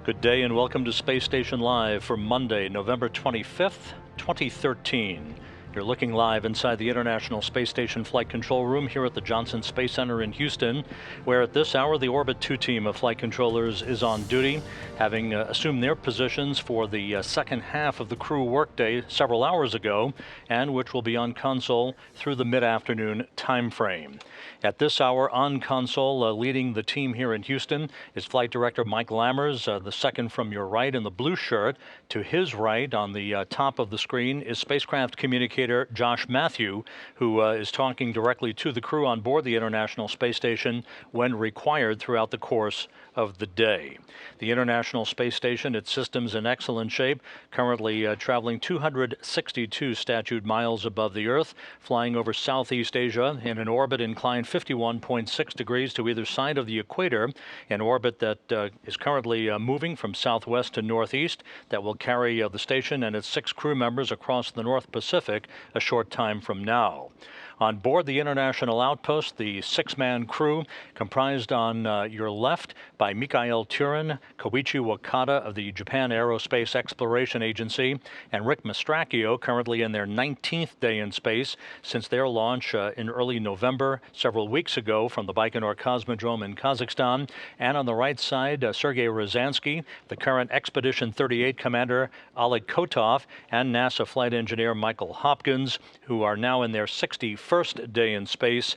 Good day and welcome to Space Station Live for Monday, November 25th, 2013. You're looking live inside the International Space Station Flight Control Room here at the Johnson Space Center in Houston, where at this hour the Orbit 2 team of flight controllers is on duty, having assumed their positions for the second half of the crew workday several hours ago, and which will be on console through the mid-afternoon time frame. At this hour on console, leading the team here in Houston is Flight Director Mike Lammers, the second from your right in the blue shirt. To his right on the top of the screen is spacecraft communicator Josh Matthew, who is talking directly to the crew on board the International Space Station when required throughout the course of the day. The International Space Station, its systems in excellent shape, currently traveling 262 statute miles above the Earth, flying over Southeast Asia in an orbit inclined 51.6 degrees to either side of the equator, an orbit that is currently moving from southwest to northeast, that will carry the station and its 6 crew members across the North Pacific a short time from now. On board the International Outpost, the 6-man crew, comprised on your left by Mikhail Turin, Koichi Wakata of the Japan Aerospace Exploration Agency, and Rick Mastracchio, currently in their 19th day in space since their launch in early November several weeks ago from the Baikonur Cosmodrome in Kazakhstan. And on the right side, Sergei Rosansky, the current Expedition 38 commander Oleg Kotov, and NASA flight engineer Michael Hopkins, who are now in their 61st day in space,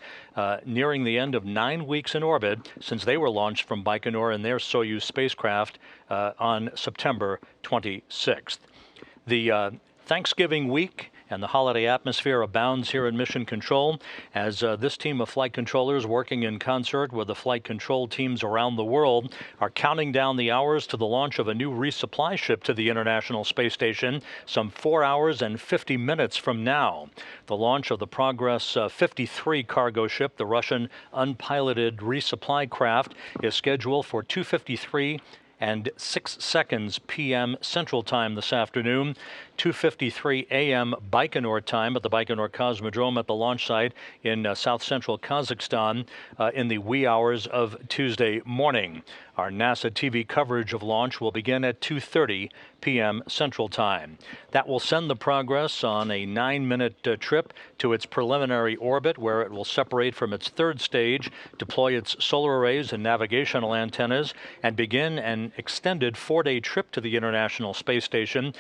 nearing the end of 9 weeks in orbit since they were launched from Baikonur in their Soyuz spacecraft on September 26th. The Thanksgiving week and the holiday atmosphere abounds here in Mission Control as this team of flight controllers, working in concert with the flight control teams around the world, are counting down the hours to the launch of a new resupply ship to the International Space Station some 4 hours and 50 minutes from now. The launch of the Progress 53 cargo ship, the Russian unpiloted resupply craft, is scheduled for 2:53 and 6 seconds p.m. Central Time this afternoon, 2:53 a.m. Baikonur time at the Baikonur Cosmodrome at the launch site in south-central Kazakhstan in the wee hours of Tuesday morning. Our NASA TV coverage of launch will begin at 2:30 p.m. Central Time. That will send the Progress on a 9-minute trip to its preliminary orbit, where it will separate from its third stage, deploy its solar arrays and navigational antennas, and begin an extended 4-day trip to the International Space Station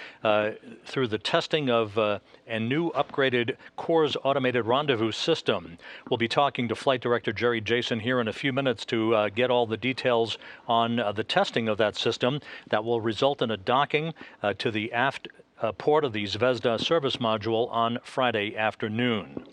through the testing of a new upgraded CORS automated rendezvous system. We'll be talking to Flight Director Jerry Jason here in a few minutes to get all the details on the testing of that system that will result in a docking to the aft port of the Zvezda service module on Friday afternoon.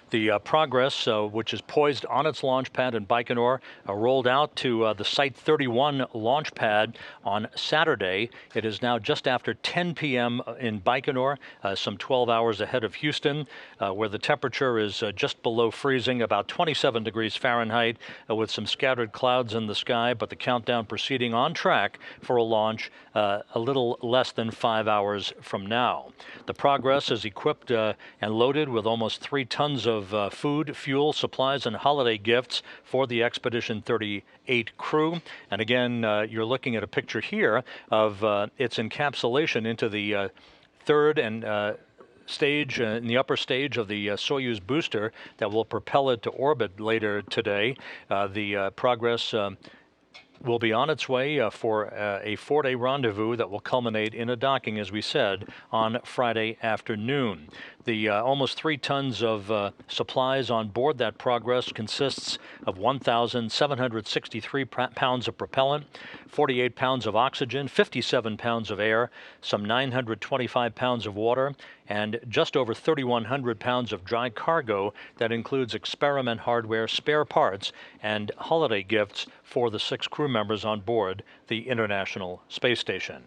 The Progress, which is poised on its launch pad in Baikonur, rolled out to the Site 31 launch pad on Saturday. It is now just after 10 p.m. in Baikonur, some 12 hours ahead of Houston, where the temperature is just below freezing, about 27 degrees Fahrenheit, with some scattered clouds in the sky, but the countdown proceeding on track for a launch a little less than 5 hours from now. The Progress is equipped and loaded with almost 3 tons of food, fuel, supplies, and holiday gifts for the Expedition 38 crew. And again, you're looking at a picture here of its encapsulation into the third and stage, in the upper stage of the Soyuz booster that will propel it to orbit later today. The Progress will be on its way for a 4-day rendezvous that will culminate in a docking, as we said, on Friday afternoon. The almost 3 tons of supplies on board that Progress consists of 1,763 pounds of propellant, 48 pounds of oxygen, 57 pounds of air, some 925 pounds of water, and just over 3,100 pounds of dry cargo that includes experiment hardware, spare parts, and holiday gifts for the 6 crew members on board the International Space Station.